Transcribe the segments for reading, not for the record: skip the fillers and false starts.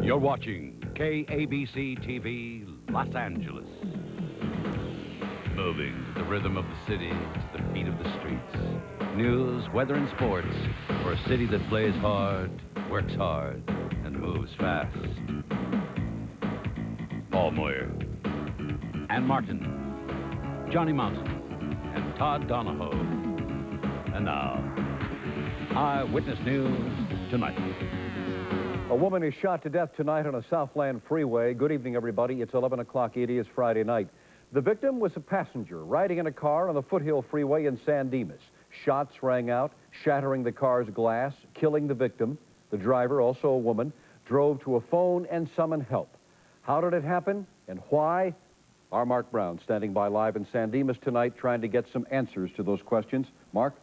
You're watching KABC TV, Los Angeles. Moving to the rhythm of the city, to the beat of the streets. News, weather, and sports for a city that plays hard, works hard, and moves fast. Paul Moyer, Ann Martin, Johnny Mountain, and Todd Donoho. And now, Eyewitness News Tonight. A woman is shot to death tonight on a Southland freeway. Good evening, everybody. It's 11 o'clock. It is Friday night. The victim was a passenger riding in a car on the Foothill Freeway in San Dimas. Shots rang out, shattering the car's glass, killing the victim. The driver, also a woman, drove to a phone and summoned help. How did it happen and why? Our Marc Brown standing by live in San Dimas tonight trying to get some answers to those questions. Marc?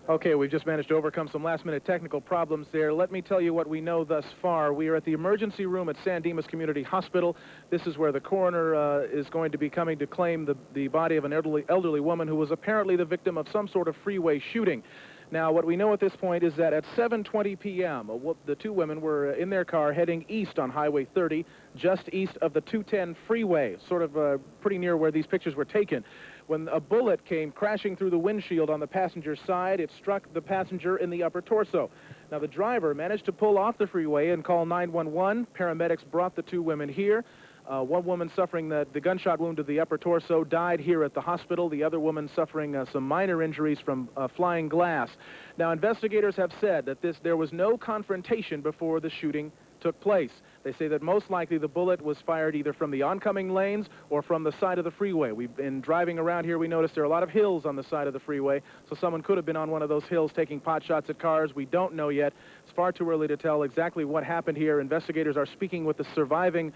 Okay, we've just managed to overcome some last-minute technical problems there. Let me tell you what we know thus far. We are at the emergency room at San Dimas Community Hospital. This is where the coroner is going to be coming to claim the body of an elderly woman who was apparently the victim of some sort of freeway shooting. Now, what we know at this point is that at 7:20 p.m., the two women were in their car heading east on Highway 30, just east of the 210 freeway, sort of pretty near where these pictures were taken, when a bullet came crashing through the windshield on the passenger's side. It struck the passenger in the upper torso. Now, the driver managed to pull off the freeway and call 911. Paramedics brought the two women here. One woman suffering the gunshot wound to the upper torso died here at the hospital. The other woman suffering some minor injuries from flying glass. Now, investigators have said that there was no confrontation before the shooting took place. They say that most likely the bullet was fired either from the oncoming lanes or from the side of the freeway. We've been driving around here. We noticed there are a lot of hills on the side of the freeway, so someone could have been on one of those hills taking pot shots at cars. We don't know yet. It's far too early to tell exactly what happened here. Investigators are speaking with the surviving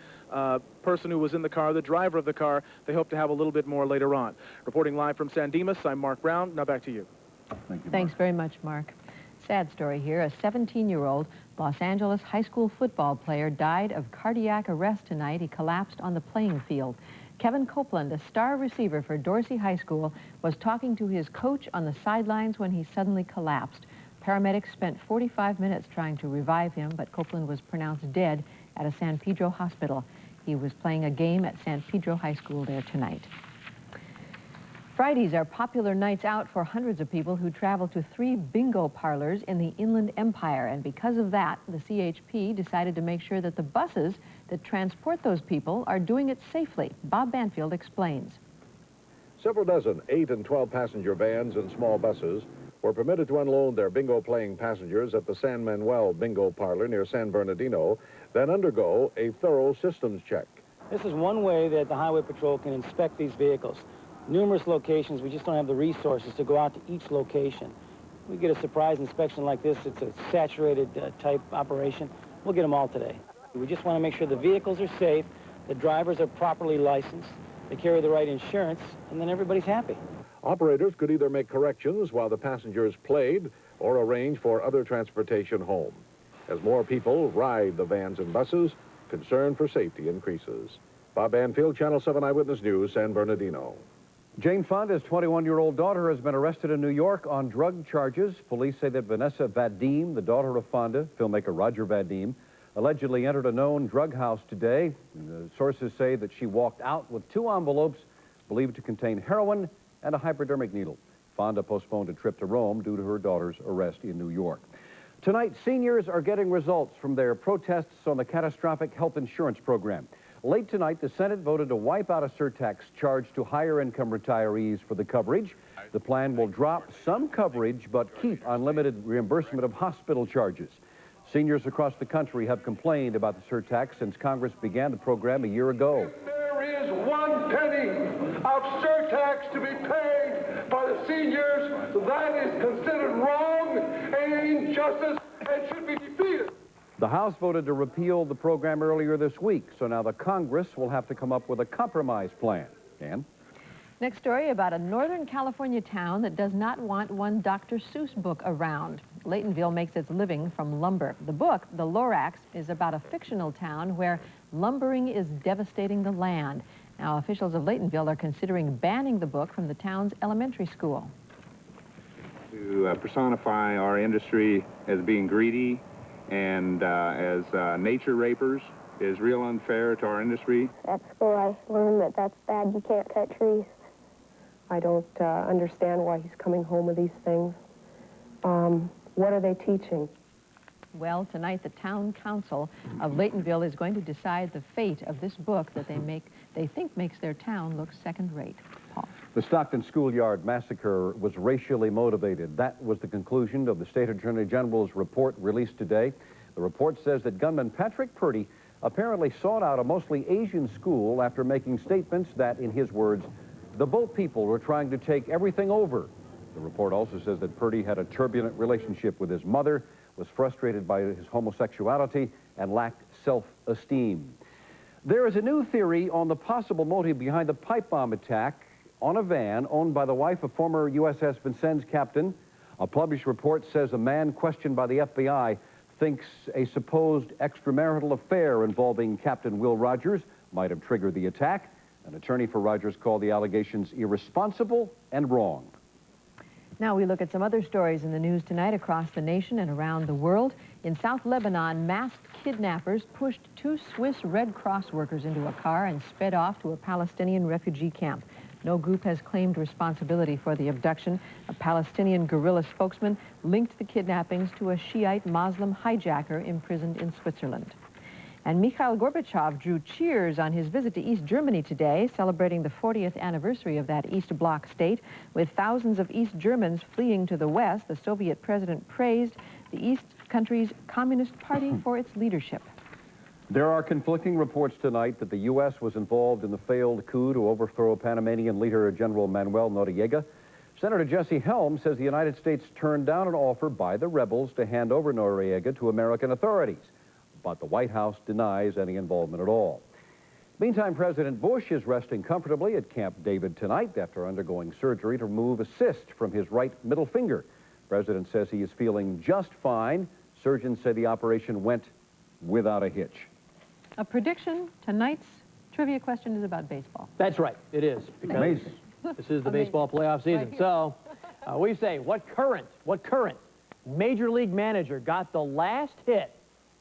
person who was in the car, the driver of the car. They hope to have a little bit more later on. Reporting live from San Dimas, I'm Marc Brown. Now back to you. Thank you, Thanks very much, Marc. Sad story here. A 17-year-old Los Angeles high school football player died of cardiac arrest tonight. He collapsed on the playing field. Kevin Copeland, a star receiver for Dorsey High School, was talking to his coach on the sidelines when he suddenly collapsed. Paramedics spent 45 minutes trying to revive him, but Copeland was pronounced dead at a San Pedro hospital. He was playing a game at San Pedro High School there tonight. Fridays are popular nights out for hundreds of people who travel to 3 bingo parlors in the Inland Empire. And because of that, the CHP decided to make sure that the buses that transport those people are doing it safely. Bob Banfield explains. Several dozen 8- and 12-passenger vans and small buses were permitted to unload their bingo-playing passengers at the San Manuel Bingo Parlor near San Bernardino, then undergo a thorough systems check. This is one way that the Highway Patrol can inspect these vehicles. Numerous locations, we just don't have the resources to go out to each location. We get a surprise inspection like this. It's a saturated type operation. We'll get them all today. We just want to make sure the vehicles are safe, the drivers are properly licensed, they carry the right insurance, and then everybody's happy. Operators could either make corrections while the passengers played or arrange for other transportation home. As more people ride the vans and buses, concern for safety increases. Bob Banfield, Channel 7 Eyewitness News, San Bernardino. Jane Fonda's 21-year-old daughter has been arrested in New York on drug charges. Police say that Vanessa Vadim, the daughter of Fonda, filmmaker Roger Vadim, allegedly entered a known drug house today. Sources say that she walked out with 2 envelopes believed to contain heroin and a hypodermic needle. Fonda postponed a trip to Rome due to her daughter's arrest in New York. Tonight, seniors are getting results from their protests on the catastrophic health insurance program. Late tonight, the Senate voted to wipe out a surtax charge to higher-income retirees for the coverage. The plan will drop some coverage but keep unlimited reimbursement of hospital charges. Seniors across the country have complained about the surtax since Congress began the program a year ago. If there is 1 penny of surtax to be paid by the seniors, that is considered wrong and an injustice and should be defeated. The House voted to repeal the program earlier this week, so now the Congress will have to come up with a compromise plan. Ann? Next story about a Northern California town that does not want one Dr. Seuss book around. Laytonville makes its living from lumber. The book, The Lorax, is about a fictional town where lumbering is devastating the land. Now, officials of Laytonville are considering banning the book from the town's elementary school. To personify our industry as being greedy and as nature rapers is real unfair to our industry. At school, I learned that that's bad. You can't cut trees. I don't understand why he's coming home with these things. What are they teaching? Well, tonight the town council of Laytonville is going to decide the fate of this book that they think makes their town look second-rate. Paul. The Stockton schoolyard massacre was racially motivated. That was the conclusion of the State Attorney General's report released today. The report says that gunman Patrick Purdy apparently sought out a mostly Asian school after making statements that, in his words, the boat people were trying to take everything over. The report also says that Purdy had a turbulent relationship with his mother, was frustrated by his homosexuality, and lacked self-esteem. There is a new theory on the possible motive behind the pipe bomb attack on a van owned by the wife of former USS Vincennes captain. A published report says a man questioned by the FBI thinks a supposed extramarital affair involving Captain Will Rogers might have triggered the attack. An attorney for Rogers called the allegations irresponsible and wrong. Now we look at some other stories in the news tonight across the nation and around the world. In South Lebanon, masked kidnappers pushed 2 Swiss Red Cross workers into a car and sped off to a Palestinian refugee camp. No group has claimed responsibility for the abduction. A Palestinian guerrilla spokesman linked the kidnappings to a Shiite Muslim hijacker imprisoned in Switzerland. And Mikhail Gorbachev drew cheers on his visit to East Germany today, celebrating the 40th anniversary of that East Bloc state. With thousands of East Germans fleeing to the West, the Soviet president praised the East country's Communist Party for its leadership. There are conflicting reports tonight that the U.S. was involved in the failed coup to overthrow Panamanian leader General Manuel Noriega. Senator Jesse Helms says the United States turned down an offer by the rebels to hand over Noriega to American authorities. But the White House denies any involvement at all. Meantime, President Bush is resting comfortably at Camp David tonight after undergoing surgery to remove a cyst from his right middle finger. The president says he is feeling just fine. Surgeons say the operation went without a hitch. A prediction, tonight's trivia question is about baseball. That's right, it is. Amazing. This is the baseball playoff season. So, we say, what current Major League manager got the last hit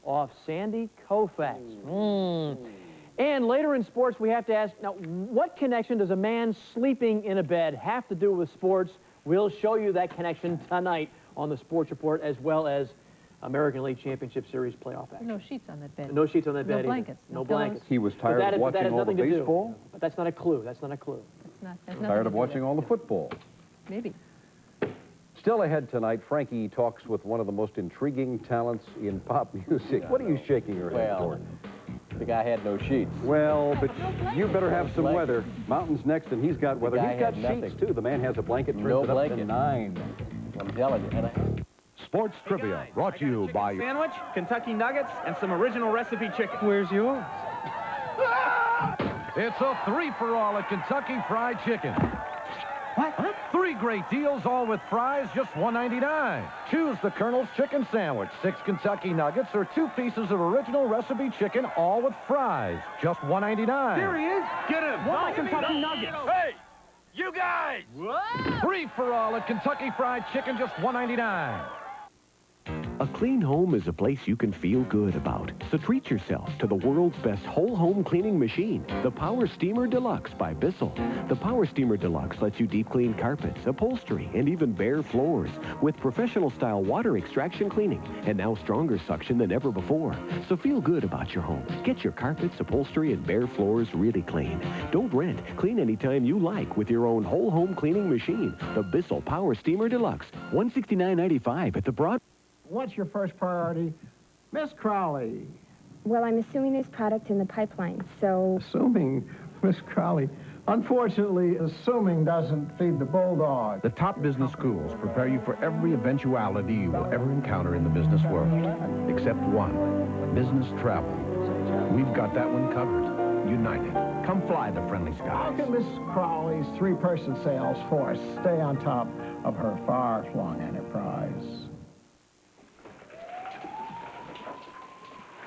off Sandy Koufax? And later in sports, we have to ask, now, what connection does a man sleeping in a bed have to do with sports? We'll show you that connection tonight on the Sports Report, as well as American League Championship Series playoff action. No sheets on that bed. No sheets on that bed. No blankets. No blankets. He was tired of watching all the baseball? But that's not a clue. That's not a clue. Tired of watching all the football? Maybe. Still ahead tonight, Frankie talks with one of the most intriguing talents in pop music. What are you shaking your head for? The guy had no sheets. Well, but you better have some weather. Mountain's next, and he's got weather. He's got sheets, too. The man has a blanket, turns it up to 9. I'm telling you. Sports Trivia, brought to you by... Sandwich, Kentucky Nuggets, and some original recipe chicken. Where's yours? It's a 3-for-all at Kentucky Fried Chicken. What? 3 great deals, all with fries, just $1.99. Choose the Colonel's Chicken Sandwich, 6 Kentucky Nuggets, or 2 pieces of original recipe chicken, all with fries, just $1.99. There he is. Get him. One Kentucky Nuggets. Hey, you guys. What? 3-for-all at Kentucky Fried Chicken, just $1.99. A clean home is a place you can feel good about. So treat yourself to the world's best whole home cleaning machine, the Power Steamer Deluxe by Bissell. The Power Steamer Deluxe lets you deep clean carpets, upholstery, and even bare floors with professional style water extraction cleaning and now stronger suction than ever before. So feel good about your home. Get your carpets, upholstery, and bare floors really clean. Don't rent. Clean anytime you like with your own whole home cleaning machine. The Bissell Power Steamer Deluxe, $169.95 at the Broad. What's your first priority? Miss Crowley. Well, I'm assuming there's product in the pipeline, so... Assuming, Miss Crowley. Unfortunately, assuming doesn't feed the bulldog. The top business schools prepare you for every eventuality you will ever encounter in the business world, except one, business travel. We've got that one covered. United. Come fly the friendly skies. How can Miss Crowley's 3-person sales force stay on top of her far-flung enterprise?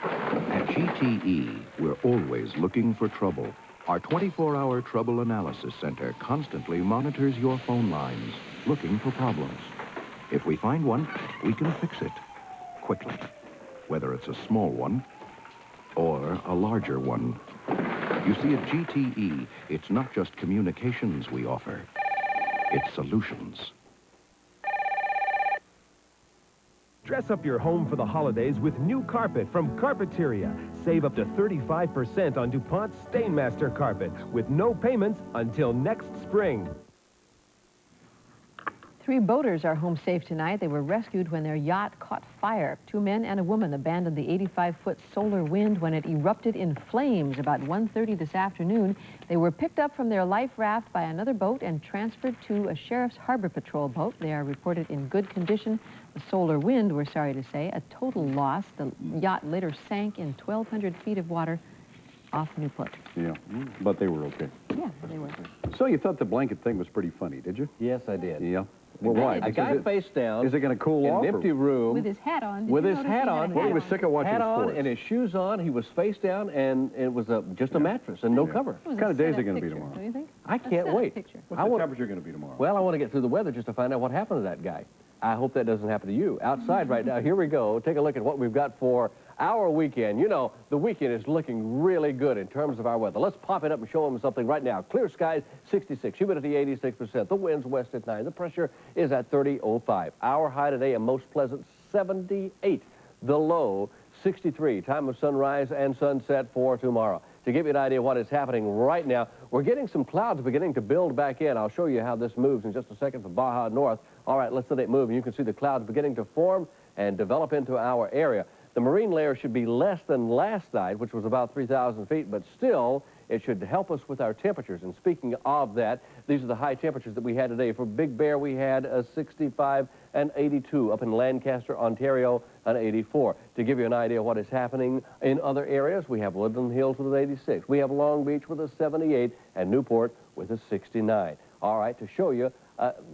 At GTE, we're always looking for trouble. Our 24-hour Trouble Analysis Center constantly monitors your phone lines, looking for problems. If we find one, we can fix it quickly. whether it's a small one or a larger one. You see, at GTE, it's not just communications we offer, it's solutions. Dress up your home for the holidays with new carpet from Carpeteria. Save up to 35% on DuPont's Stainmaster carpet with no payments until next spring. 3 boaters are home safe tonight. They were rescued when their yacht caught fire. 2 men and a woman abandoned the 85-foot Solar Wind when it erupted in flames about 1:30 this afternoon. They were picked up from their life raft by another boat and transferred to a Sheriff's Harbor Patrol boat. They are reported in good condition. The Solar Wind, we're sorry to say, a total loss. The yacht later sank in 1,200 feet of water off Newport. Yeah, but they were okay. Yeah, they were. So you thought the blanket thing was pretty funny, did you? Yes, I did. Yeah. Well, why? A guy face down. Is it going to cool off? In an empty room. With his hat on. With his hat on. Well, he was sick of watching hat on sports. and his shoes on. He was face down, and it was just a mattress and no cover. What kind of day is it going to be tomorrow? Do you think? I can't wait. What's the temperature going to be tomorrow? Well, I want to get through the weather just to find out what happened to that guy. I hope that doesn't happen to you. Outside right now, here we go. Take a look at what we've got for our weekend. You know, the weekend is looking really good in terms of our weather. Let's pop it up and show them something right now. Clear skies, 66. Humidity, 86%. The wind's west at 9. The pressure is at 30.05. Our high today, a most pleasant 78. The low, 63. Time of sunrise and sunset for tomorrow. To give you an idea of what is happening right now, we're getting some clouds beginning to build back in. I'll show you how this moves in just a second for Baja North. All right, let's let it move. And you can see the clouds beginning to form and develop into our area. The marine layer should be less than last night, which was about 3,000 feet, but still, it should help us with our temperatures. And speaking of that, these are the high temperatures that we had today. For Big Bear, we had a 65 and 82. Up in Lancaster, Ontario, an 84. To give you an idea of what is happening in other areas, we have Woodland Hills with an 86. We have Long Beach with a 78 and Newport with a 69. All right, to show you,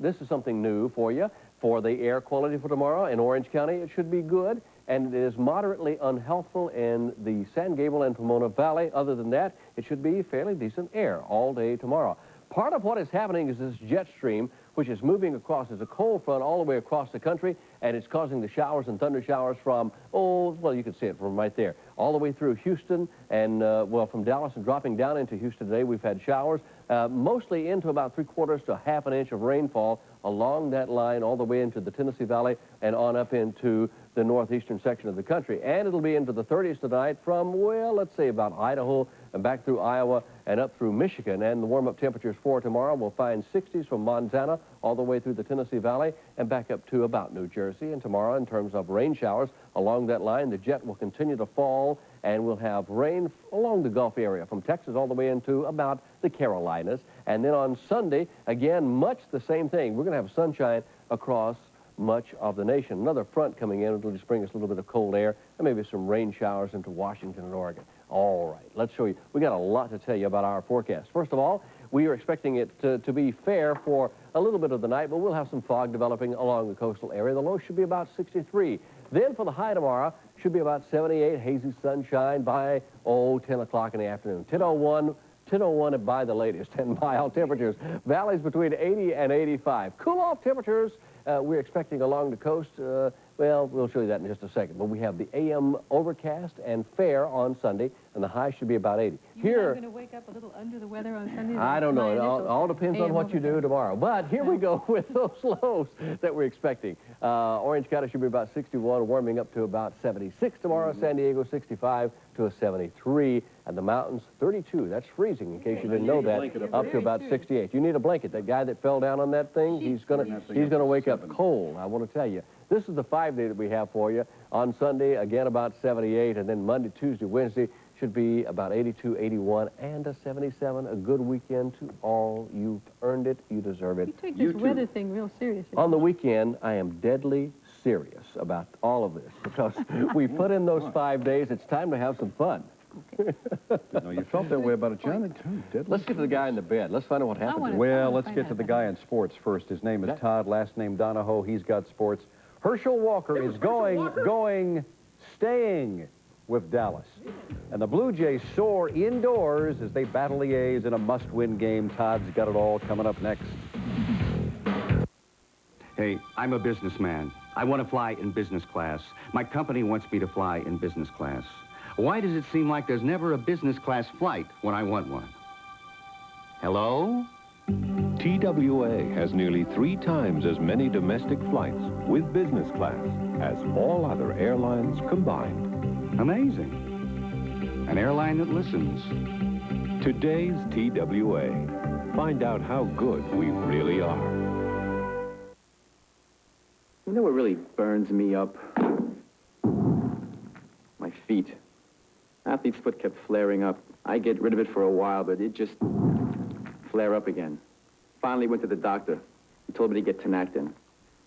this is something new for you. For the air quality for tomorrow in Orange County, it should be good. And it is moderately unhealthful in the San Gabriel and Pomona Valley. Other than that, it should be fairly decent air all day tomorrow. Part of what is happening is this jet stream, which is moving across as a cold front all the way across the country, and it's causing the showers and thunder showers from, oh, well, you can see it from right there, all the way through Houston and, well, from Dallas and dropping down into Houston today. We've had showers, mostly into about 3/4 to 1/2 an inch of rainfall along that line all the way into the Tennessee Valley and on up into the northeastern section of the country. And it'll be into the 30s tonight from, well, let's say about Idaho and back through Iowa and up through Michigan. And the warm-up temperatures for tomorrow will find 60s from Montana all the way through the Tennessee Valley and back up to about New Jersey. And tomorrow, in terms of rain showers along that line, the jet will continue to fall, and we'll have rain along the Gulf area from Texas all the way into about the Carolinas. And then on Sunday, again, much the same thing. We're going to have sunshine across much of the nation. Another front coming in will just bring us a little bit of cold air and maybe some rain showers into Washington and Oregon. All right, let's show you. We got a lot to tell you about our forecast. First of all, we are expecting it to be fair for a little bit of the night, but we'll have some fog developing along the coastal area. The low should be about 63. Then for the high tomorrow, should be about 78, hazy sunshine by, 10 o'clock in the afternoon. 10:01 by the latest, and mild temperatures. Valleys between 80 and 85. Cool-off temperatures we're expecting along the coast. Well, we'll show you that in just a second. But we have the AM overcast and fair on Sunday, and the high should be about 80. You're going to wake up a little under the weather on Sunday? I don't know. It all depends on what you do tomorrow. But here we go with those lows that we're expecting. Orange County should be about 61, warming up to about 76 tomorrow. San Diego, 65 to a 73. And the mountains, 32. That's freezing, in case you didn't know that. Up to about 68. You need a blanket. That guy that fell down on that thing, he's gonna wake up cold, I want to tell you. This is the 5-day that we have for you. On Sunday, again, about 78. And then Monday, Tuesday, Wednesday should be about 82, 81, and a 77. A good weekend to all. You've earned it. You deserve it. You take this weather thing real seriously. On the weekend, I am deadly serious about all of this because we put in those 5 days. It's time to have some fun. Okay. No, you felt that way about it, Johnny, too. Let's get to the guy in the bed. Let's find out what happened. Well, let's get to the guy in sports first. His name is Todd, last name Donoho. He's got sports. Herschel Walker is staying with Dallas. And the Blue Jays soar indoors as they battle the A's in a must-win game. Todd's got it all coming up next. Hey, I'm a businessman. I want to fly in business class. My company wants me to fly in business class. Why does it seem like there's never a business class flight when I want one? Hello? TWA has nearly 3 times as many domestic flights with business class as all other airlines combined. Amazing. An airline that listens. Today's TWA. Find out how good we really are. You know what really burns me up? My feet. Athlete's foot kept flaring up. I get rid of it for a while, but it just flare up again. Finally went to the doctor. He told me to get Tenactin.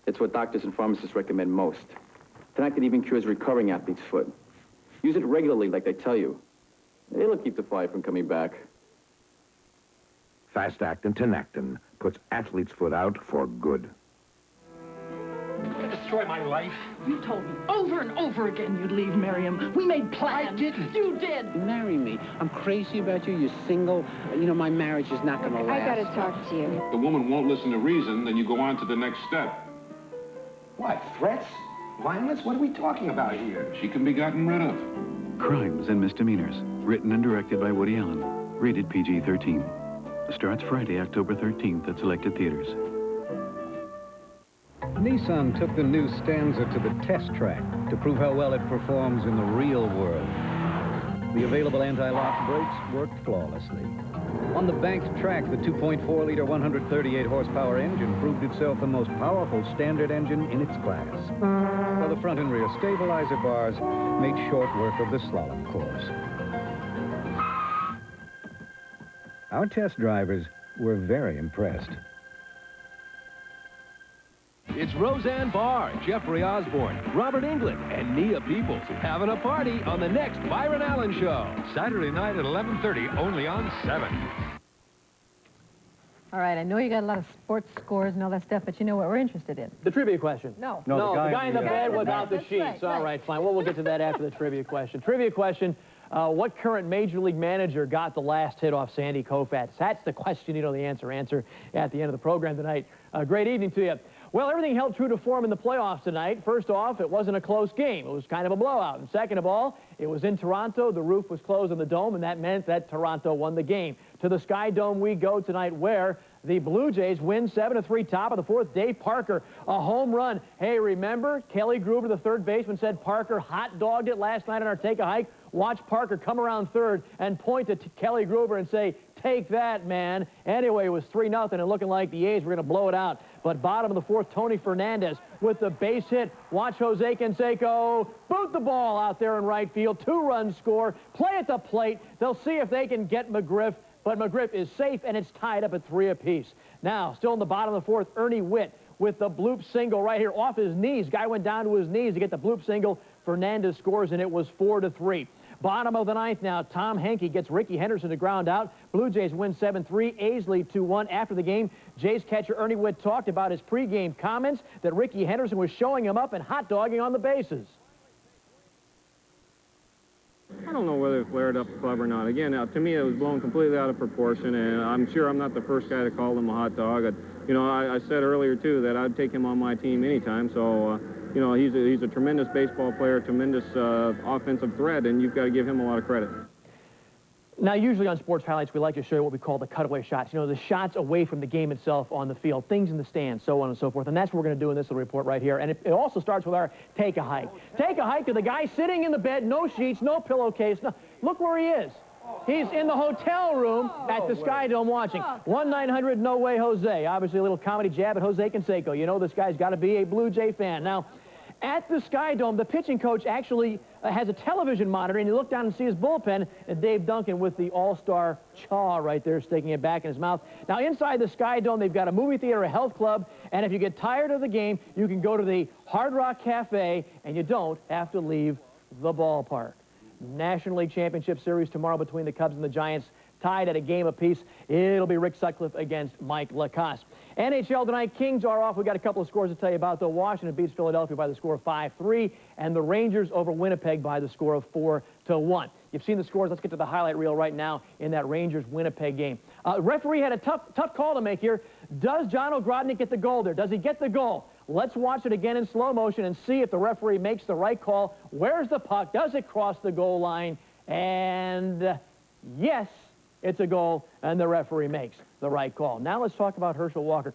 It's what doctors and pharmacists recommend most. Tenactin even cures recurring athlete's foot. Use it regularly like they tell you. It'll keep the fly from coming back. Fast-acting Tenactin puts athlete's foot out for good. Destroy my life. You told me over and over again you'd leave Miriam. We made plans. I didn't. You did. Marry me. I'm crazy about you. You're single. You know, my marriage is not going to last. I gotta talk to you. The woman won't listen to reason, then you go on to the next step. What, threats? Violence? What are we talking about here? She can be gotten rid of. Crimes and Misdemeanors. Written and directed by Woody Allen. Rated PG-13. Starts Friday, October 13th at selected theaters. Nissan took the new Stanza to the test track to prove how well it performs in the real world. The available anti-lock brakes worked flawlessly. On the banked track, the 2.4-liter 138-horsepower engine proved itself the most powerful standard engine in its class. While the front and rear stabilizer bars made short work of the slalom course. Our test drivers were very impressed. It's Roseanne Barr, Jeffrey Osborne, Robert Englund, and Nia Peoples having a party on the next Byron Allen Show. Saturday night at 11:30, only on 7. All right, I know you got a lot of sports scores and all that stuff, but you know what we're interested in? The trivia question. No. No, the guy in the bed without the That's sheets. right, All right, fine. Well, we'll get to that after the trivia question. Trivia question, what current Major League manager got the last hit off Sandy Koufax? That's the question you know the answer at the end of the program tonight. Great evening to you. Well, everything held true to form in the playoffs tonight. First off, it wasn't a close game. It was kind of a blowout. And second of all, it was in Toronto. The roof was closed on the Dome, and that meant that Toronto won the game. To the Sky Dome we go tonight, where the Blue Jays win 7-3, top of the 4th. Dave Parker, a home run. Hey, remember, Kelly Gruber, the third baseman, said Parker hot-dogged it last night on our Take a Hike. Watch Parker come around third and point to Kelly Gruber and say, take that, man. Anyway, it was 3-0 and looking like the A's were going to blow it out. But bottom of the 4th, Tony Fernandez with the base hit. Watch Jose Canseco boot the ball out there in right field. 2-run score. Play at the plate. They'll see if they can get McGriff. But McGriff is safe, and it's tied up at 3 apiece. Now, still in the bottom of the 4th, Ernie Witt with the bloop single right here off his knees. Guy went down to his knees to get the bloop single. Fernandez scores, and it was 4-3. Bottom of the 9th now, Tom Henke gets Ricky Henderson to ground out. Blue Jays win 7-3. A's lead 2-1. After the game, Jays catcher Ernie Witt talked about his pregame comments that Ricky Henderson was showing him up and hot-dogging on the bases. I don't know whether it flared up the club or not. Again, to me, it was blown completely out of proportion, and I'm sure I'm not the first guy to call him a hot dog. You know, I said earlier, too, that I'd take him on my team anytime, so, you know, he's a tremendous baseball player, tremendous offensive threat, and you've got to give him a lot of credit. Now, usually on Sports Highlights, we like to show you what we call the cutaway shots. You know, the shots away from the game itself on the field, things in the stands, so on and so forth. And that's what we're going to do in this little report right here. And it also starts with our Take a Hike. Take a hike to the guy sitting in the bed, no sheets, no pillowcase. No, look where he is. He's in the hotel room at the Sky Dome watching. 1-900 No Way Jose. Obviously a little comedy jab at Jose Canseco. You know this guy's got to be a Blue Jay fan. Now, at the Sky Dome, the pitching coach actually has a television monitor, and you look down and see his bullpen, and Dave Duncan with the all-star chaw right there, sticking it back in his mouth. Now, inside the Sky Dome, they've got a movie theater, a health club, and if you get tired of the game, you can go to the Hard Rock Cafe, and you don't have to leave the ballpark. National League Championship Series tomorrow between the Cubs and the Giants, tied at a game apiece. It'll be Rick Sutcliffe against Mike LaCosse. NHL tonight, Kings are off. We've got a couple of scores to tell you about, though. Washington beats Philadelphia by the score of 5-3, and the Rangers over Winnipeg by the score of 4-1. You've seen the scores. Let's get to the highlight reel right now in that Rangers-Winnipeg game. Referee had a tough call to make here. Does John Ogrodnik get the goal there? Does he get the goal? Let's watch it again in slow motion and see if the referee makes the right call. Where's the puck? Does it cross the goal line? And yes, it's a goal, and the referee makes the right call. Now let's talk about Herschel Walker.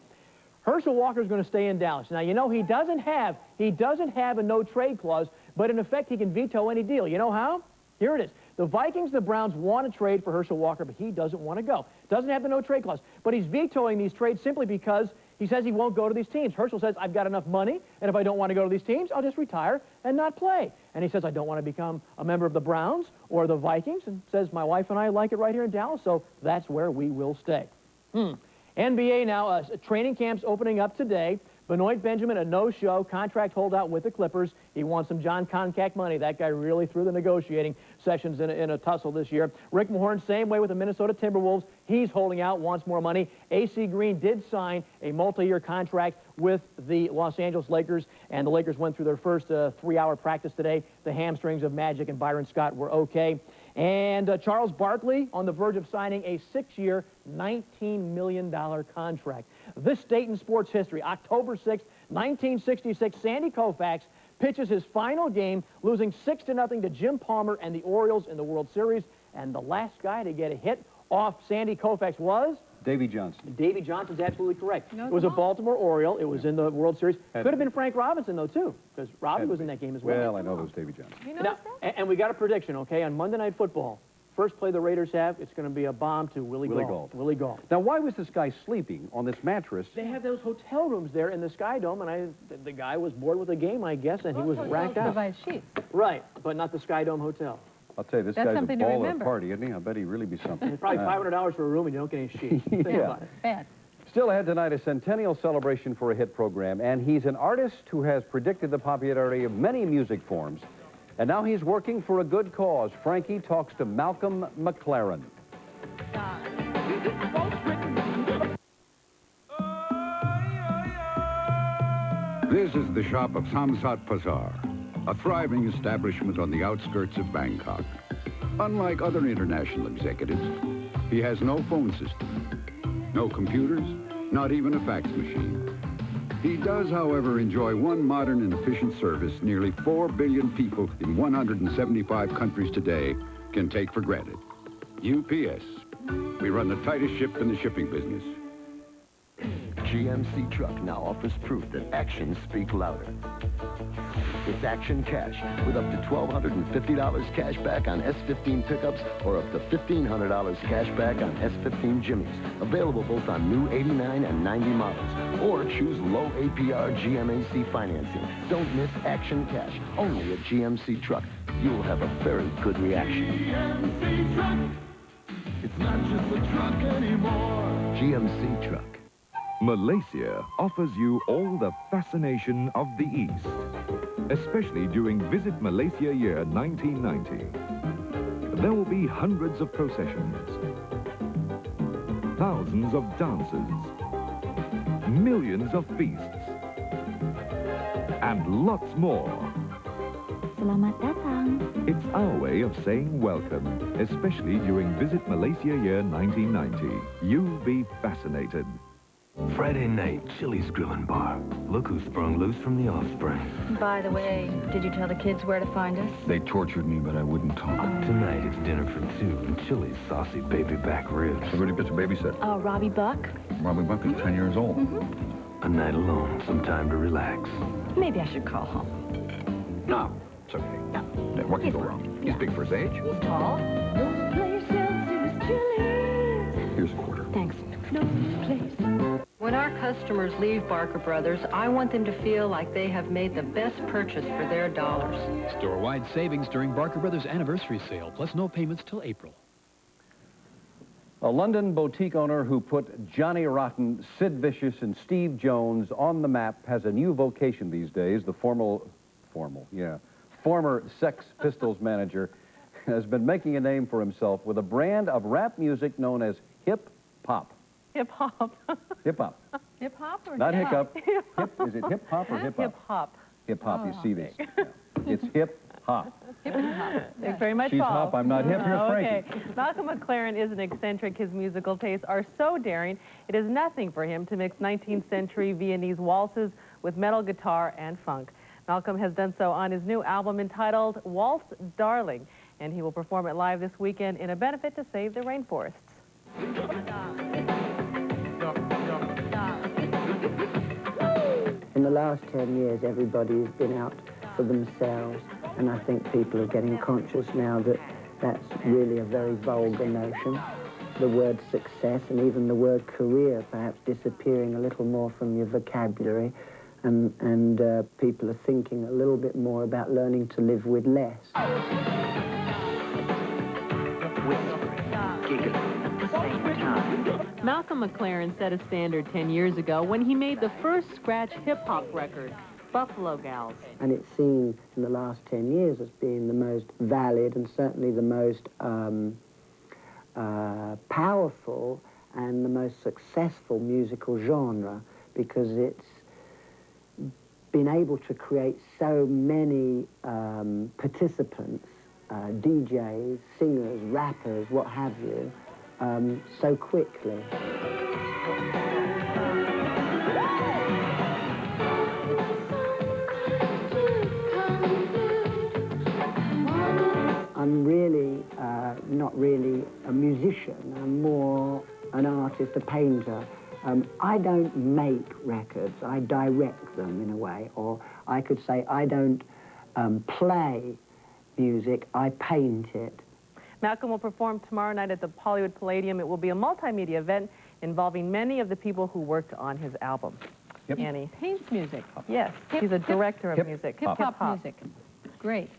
Herschel Walker is going to stay in Dallas. Now, you know, he doesn't have a no-trade clause, but in effect, he can veto any deal. You know how? Here it is. The Vikings, the Browns want to trade for Herschel Walker, but he doesn't want to go. Doesn't have the no-trade clause. But he's vetoing these trades simply because he says he won't go to these teams. Herschel says, I've got enough money, and if I don't want to go to these teams, I'll just retire and not play. And he says, I don't want to become a member of the Browns or the Vikings, and says, my wife and I like it right here in Dallas, so that's where we will stay. NBA now, training camps opening up today. Benoit Benjamin, a no-show, contract holdout with the Clippers. He wants some John Koncak money. That guy really threw the negotiating sessions in a tussle this year. Rick Mahorn, same way with the Minnesota Timberwolves. He's holding out, wants more money. AC Green did sign a multi-year contract with the Los Angeles Lakers, and the Lakers went through their first 3-hour practice today. The hamstrings of Magic and Byron Scott were okay. And Charles Barkley on the verge of signing a 6-year, $19 million contract. This date in sports history, October 6, 1966, Sandy Koufax pitches his final game, losing 6-0 to Jim Palmer and the Orioles in the World Series. And the last guy to get a hit off Sandy Koufax was? Davy Johnson. Davy Johnson's absolutely correct. It was a Baltimore Oriole. It was in the World Series. Could have been Frank Robinson, though, too, because Robbie was in that game as well. Well, I know it was Davy Johnson. You know Now, and we got a prediction, okay, on Monday Night Football. First play the Raiders have, it's going to be a bomb to Willie Gault. Willie Gault. Now, why was this guy sleeping on this mattress? They have those hotel rooms there in the Sky Dome, and the guy was bored with the game, I guess, and he was racked out. Provide sheets. Right, but not the Sky Dome Hotel. I'll tell you, this guy's a baller at a party, isn't he? I bet he'd really be something. It's probably $500 for a room and you don't get any sheets. Think about it. Bad. Still ahead tonight, a centennial celebration for a hit program, and he's an artist who has predicted the popularity of many music forms. And now he's working for a good cause. Frankie talks to Malcolm McLaren. This is the shop of Samsat Bazaar, a thriving establishment on the outskirts of Bangkok. Unlike other international executives, he has no phone system, no computers, not even a fax machine. He does, however, enjoy one modern and efficient service nearly 4 billion people in 175 countries today can take for granted. UPS. We run the tightest ship in the shipping business. GMC Truck now offers proof that actions speak louder. It's Action Cash with up to $1,250 cash back on S15 pickups or up to $1,500 cash back on S15 Jimmys. Available both on new 89 and 90 models. Or choose low APR GMAC financing. Don't miss Action Cash. Only at GMC Truck. You'll have a very good reaction. GMC Truck. It's not just a truck anymore. GMC Truck. Malaysia offers you all the fascination of the East, especially during Visit Malaysia Year 1990. There will be hundreds of processions, thousands of dances, millions of feasts, and lots more. Selamat datang. It's our way of saying welcome, especially during Visit Malaysia Year 1990. You'll be fascinated. Friday night, Chili's Grillin' Bar. Look who sprung loose from the offspring. By the way, did you tell the kids where to find us? They tortured me, but I wouldn't talk. Tonight, it's dinner for two and Chili's saucy baby back ribs. Somebody gets a babysit. Robbie Buck. Robbie Buck is 10 years old. A night alone, some time to relax. Maybe I should call home. No, it's okay. No. What can go wrong? He's big for his age. He's tall. No place else is Chili's. Here's a quarter. Thanks. No place. When our customers leave Barker Brothers, I want them to feel like they have made the best purchase for their dollars. Store-wide savings during Barker Brothers anniversary sale, plus no payments till April. A London boutique owner who put Johnny Rotten, Sid Vicious, and Steve Jones on the map has a new vocation these days. The former Sex Pistols manager has been making a name for himself with a brand of rap music known as hip-hop. Hip-hop. Hip-hop. Hip-hop or Not hip-hop? hiccup. Is it hip-hop or hip-hop? Hip-hop. Hip-hop, you see this. Yeah. It's hip-hop. Thanks very much, She's Paul. hop, I'm not hip. Here's Frankie. Okay. Malcolm McLaren is an eccentric. His musical tastes are so daring, it is nothing for him to mix 19th century Viennese waltzes with metal guitar and funk. Malcolm has done so on his new album entitled Waltz Darling, and he will perform it live this weekend in a benefit to save the rainforests. In the last 10 years, everybody's been out for themselves, and I think people are getting conscious now that that's really a very vulgar notion. The word success and even the word career perhaps disappearing a little more from your vocabulary, and people are thinking a little bit more about learning to live with less. Malcolm McLaren set a standard 10 years ago when he made the first scratch hip-hop record, Buffalo Gals. And it's seen in the last 10 years as being the most valid and certainly the most powerful and the most successful musical genre, because it's been able to create so many participants, DJs, singers, rappers, what have you, so quickly. I'm really not really a musician. I'm more an artist, a painter. I don't make records, I direct them in a way, or I could say I don't play music, I paint it. Malcolm will perform tomorrow night at the Hollywood Palladium. It will be a multimedia event involving many of the people who worked on his album. Yep. Annie. Paints music. Yes, he's a director of music. Hip-hop music. Great.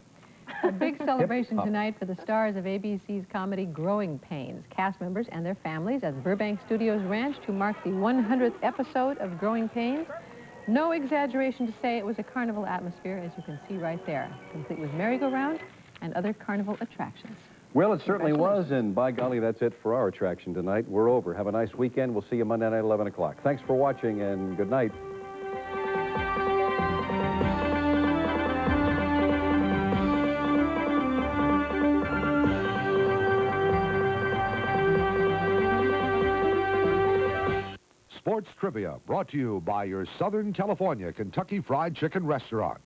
A big celebration tonight for the stars of ABC's comedy Growing Pains, cast members and their families at Burbank Studios Ranch to mark the 100th episode of Growing Pains. No exaggeration to say it was a carnival atmosphere, as you can see right there, complete with merry-go-round and other carnival attractions. Well, it certainly was, and by golly, that's it for our attraction tonight. We're over. Have a nice weekend. We'll see you Monday night at 11 o'clock. Thanks for watching, and good night. Sports Trivia, brought to you by your Southern California Kentucky Fried Chicken restaurant.